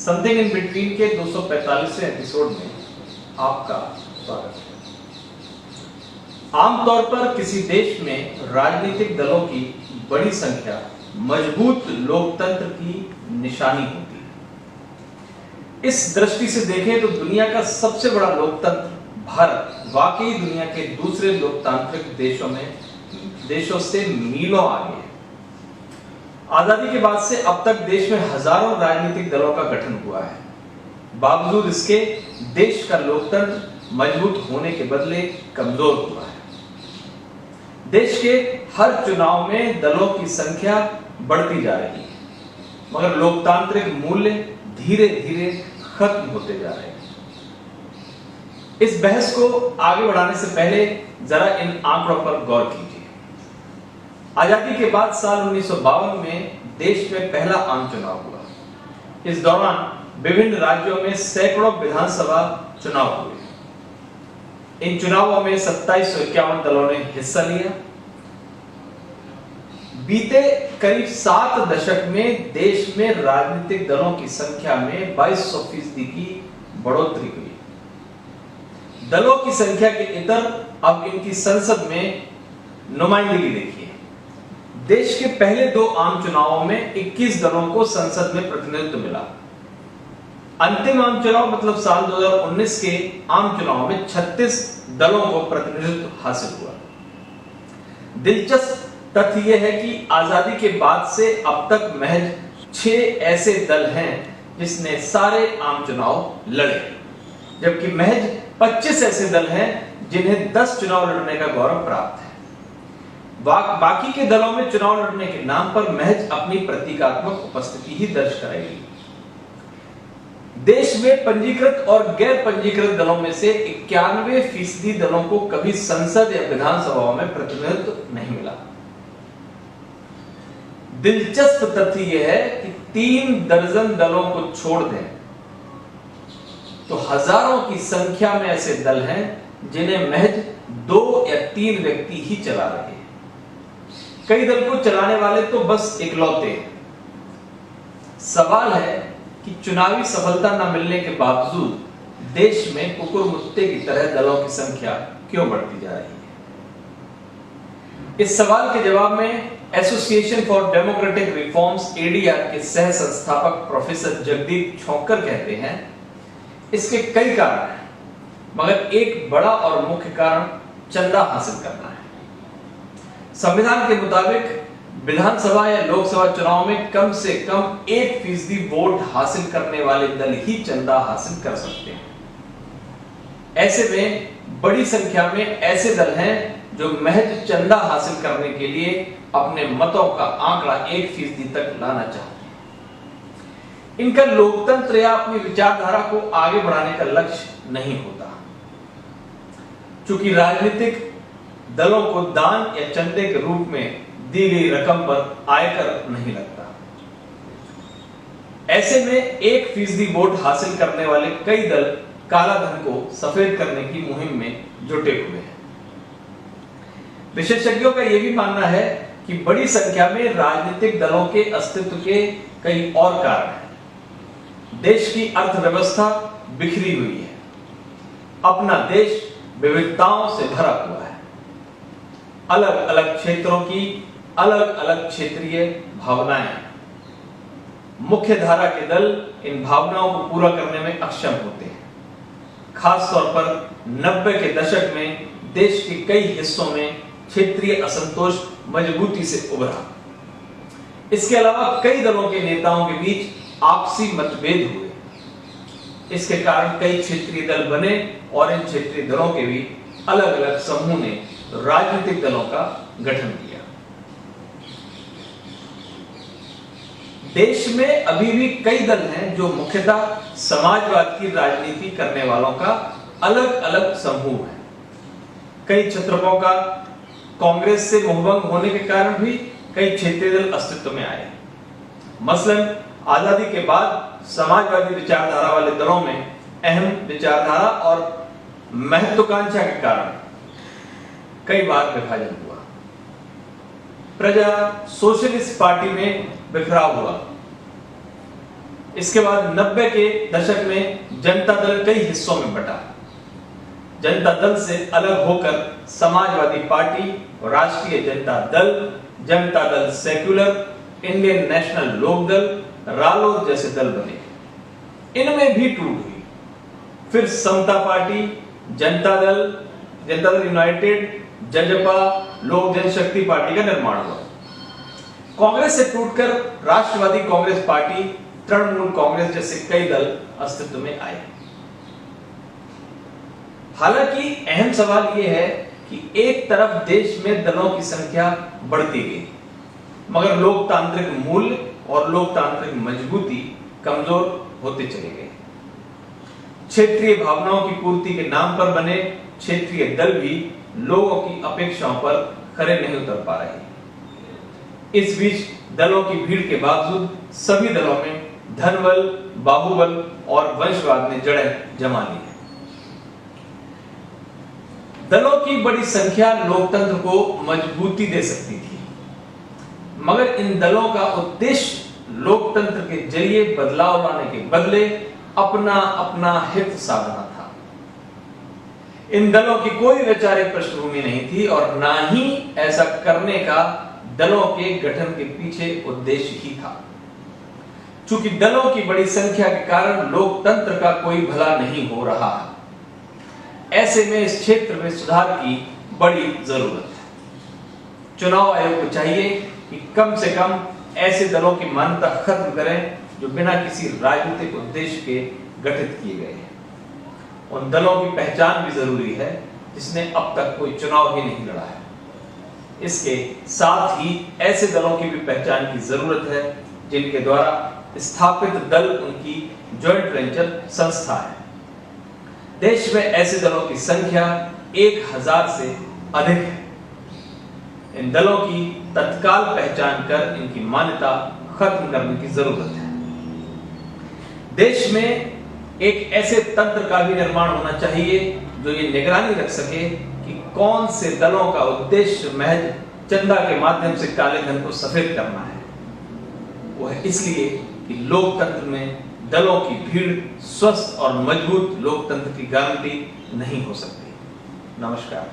Something in between के 245वें episode में आपका स्वागत है। आमतौर पर किसी देश में राजनीतिक दलों की बड़ी संख्या मजबूत लोकतंत्र की निशानी होती है। इस दृष्टि से देखें तो दुनिया का सबसे बड़ा लोकतंत्र भारत वाकई दुनिया के दूसरे लोकतांत्रिक देशों से मीलों आगे है। आजादी के बाद से अब तक देश में हजारों राजनीतिक दलों का गठन हुआ है। बावजूद इसके देश का लोकतंत्र मजबूत होने के बदले कमजोर हुआ है। देश के हर चुनाव में दलों की संख्या बढ़ती जा रही है, मगर लोकतांत्रिक मूल्य धीरे धीरे खत्म होते जा रहे हैं। इस बहस को आगे बढ़ाने से पहले जरा इन आंकड़ों पर गौर कीजिए। आजादी के बाद साल 1952 में देश में पहला आम चुनाव हुआ। इस दौरान विभिन्न राज्यों में सैकड़ों विधानसभा चुनाव हुए। इन चुनावों में 2751 दलों ने हिस्सा लिया। बीते करीब 7 दशक में देश में राजनीतिक दलों की संख्या में 2200% की बढ़ोतरी हुई। दलों की संख्या के इतर अब इनकी संसद में नुमाइंदगी देखिए। देश के पहले 2 आम चुनावों में 21 दलों को संसद में प्रतिनिधित्व मिला। अंतिम आम चुनाव मतलब साल 2019 के आम चुनाव में 36 दलों को प्रतिनिधित्व हासिल हुआ। दिलचस्प तथ्य यह है कि आजादी के बाद से अब तक महज 6 ऐसे दल हैं जिसने सारे आम चुनाव लड़े, जबकि महज 25 ऐसे दल हैं जिन्हें 10 चुनाव लड़ने का गौरव प्राप्त है। बाकी के दलों में चुनाव लड़ने के नाम पर महज अपनी प्रतीकात्मक उपस्थिति ही दर्ज कराएगी। देश में पंजीकृत और गैर पंजीकृत दलों में से 91% दलों को कभी संसद या विधानसभाओं में प्रतिनिधित्व नहीं मिला। दिलचस्प तथ्य यह है कि 3 दर्जन दलों को छोड़ दें तो हजारों की संख्या में ऐसे दल हैं जिन्हें महज 2 या 3 व्यक्ति ही चला रहे हैं। कई दल को चलाने वाले तो बस इकलौते हैं। सवाल है कि चुनावी सफलता न मिलने के बावजूद देश में कुकुर मुत्ते की तरह दलों की संख्या क्यों बढ़ती जा रही है? इस सवाल के जवाब में association for democratic reforms ADR के सह संस्थापक प्रोफेसर जगदीप छोक्कर कहते हैं, इसके कई कारण हैं, मगर एक बड़ा और मुख्य कारण चंदा हासिल करना है। संविधान के मुताबिक विधानसभा या लोकसभा चुनाव में कम से कम 1% वोट हासिल करने वाले दल ही चंदा हासिल कर सकते हैं। ऐसे में बड़ी संख्या में ऐसे दल हैं जो महज चंदा हासिल करने के लिए अपने मतों का आंकड़ा 1% तक लाना चाहते हैं। इनका लोकतंत्र या अपनी विचारधारा को आगे बढ़ाने का लक्ष्य नहीं होता। चूंकि राजनीतिक दलों को दान या चंदे के रूप में दी गई रकम पर आयकर नहीं लगता। ऐसे में 1% वोट हासिल करने वाले कई दल काला धन को सफेद करने की मुहिम में जुटे हुए हैं। विशेषज्ञों का यह भी मानना है कि बड़ी संख्या में राजनीतिक दलों के अस्तित्व के कई और कारण हैं। देश की अर्थव्यवस्था बिखरी हुई है। अपना देश विविधताओं से भरा हुआ है। अलग अलग क्षेत्रों की अलग अलग क्षेत्रीय भावनाएं हैं। मुख्य धारा के दल इन भावनाओं को पूरा करने में अक्षम होते हैं। खास तौर पर 90 के दशक में देश के कई हिस्सों में क्षेत्रीय असंतोष मजबूती से उभरा। इसके अलावा कई दलों के नेताओं के बीच आपसी मतभेद हुए। इसके कारण कई क्षेत्रीय दल बने और इन क्षेत्रीय दलों के भी अलग अलग समूह ने राजनीतिक दलों का गठन किया। देश में अभी भी कई दल हैं जो मुख्यतः समाजवाद की राजनीति करने वालों का अलग अलग समूह है। कई क्षेत्रों का कांग्रेस से मोहभंग होने के कारण भी कई क्षेत्रीय दल अस्तित्व में आए। मसलन आजादी के बाद समाजवादी विचारधारा वाले दलों में अहम विचारधारा और महत्वाकांक्षा के कारण कई बार विभाजन हुआ। प्रजा सोशलिस्ट पार्टी में बिखराव हुआ। इसके बाद 90 के दशक में जनता दल कई हिस्सों में बटा। जनता दल से अलग होकर समाजवादी पार्टी, राष्ट्रीय Janata Dal, Janata Dal secular, Indian national लोक दल, रालोद जैसे दल बने। इनमें भी टूट हुई। फिर समता पार्टी, जनता दल यूनाइटेड, जजपा, लोक जनशक्ति पार्टी का निर्माण हुआ। कांग्रेस से टूटकर राष्ट्रवादी कांग्रेस पार्टी, तृणमूल कांग्रेस जैसे कई दल अस्तित्व में आए। हालांकि अहम सवाल यह है कि एक तरफ देश में दलों की संख्या बढ़ती गई, मगर लोकतांत्रिक मूल्य और लोकतांत्रिक मजबूती कमजोर होते चले गए। क्षेत्रीय भावनाओं की पूर्ति के नाम पर बने क्षेत्रीय दल भी लोगों की अपेक्षाओं पर खरे नहीं उतर पा रहे। इस बीच दलों की भीड़ के बावजूद सभी दलों में धनबल, बाहुबल और वंशवाद ने जड़ें जमा ली है। दलों की बड़ी संख्या लोकतंत्र को मजबूती दे सकती थी, मगर इन दलों का उद्देश्य लोकतंत्र के जरिए बदलाव लाने के बदले अपना अपना हित साधना था। इन दलों की कोई वैचारिक पृष्ठभूमि नहीं थी और ना ही ऐसा करने का दलों के गठन के पीछे उद्देश्य ही था। चूंकि दलों की बड़ी संख्या के कारण लोकतंत्र का कोई भला नहीं हो रहा है, ऐसे में इस क्षेत्र में सुधार की बड़ी जरूरत है। चुनाव आयोग को चाहिए कि कम से कम ऐसे दलों की मान्यता खत्म करें जो बिना किसी राजनीतिक उद्देश्य के गठित किए गए हैं। उन दलों की पहचान भी जरूरी है जिसने अब तक कोई चुनाव ही नहीं लड़ा है। इसके साथ ही ऐसे दलों की भी पहचान की जरूरत है जिनके द्वारा स्थापित दल उनकी जॉइंट वेंचर संस्था है। देश में ऐसे दलों की संख्या 1000 से अधिक है। इन दलों की तत्काल पहचान कर इनकी मान्यता खत्म करने की जरूरत है। देश में एक ऐसे तंत्र का भी निर्माण होना चाहिए जो ये निगरानी रख सके कि कौन से दलों का उद्देश्य महज चंदा के माध्यम से काले धन को सफेद करना है। वो है इसलिए कि लोकतंत्र में दलों की भीड़ स्वस्थ और मजबूत लोकतंत्र की गारंटी नहीं हो सकती। नमस्कार।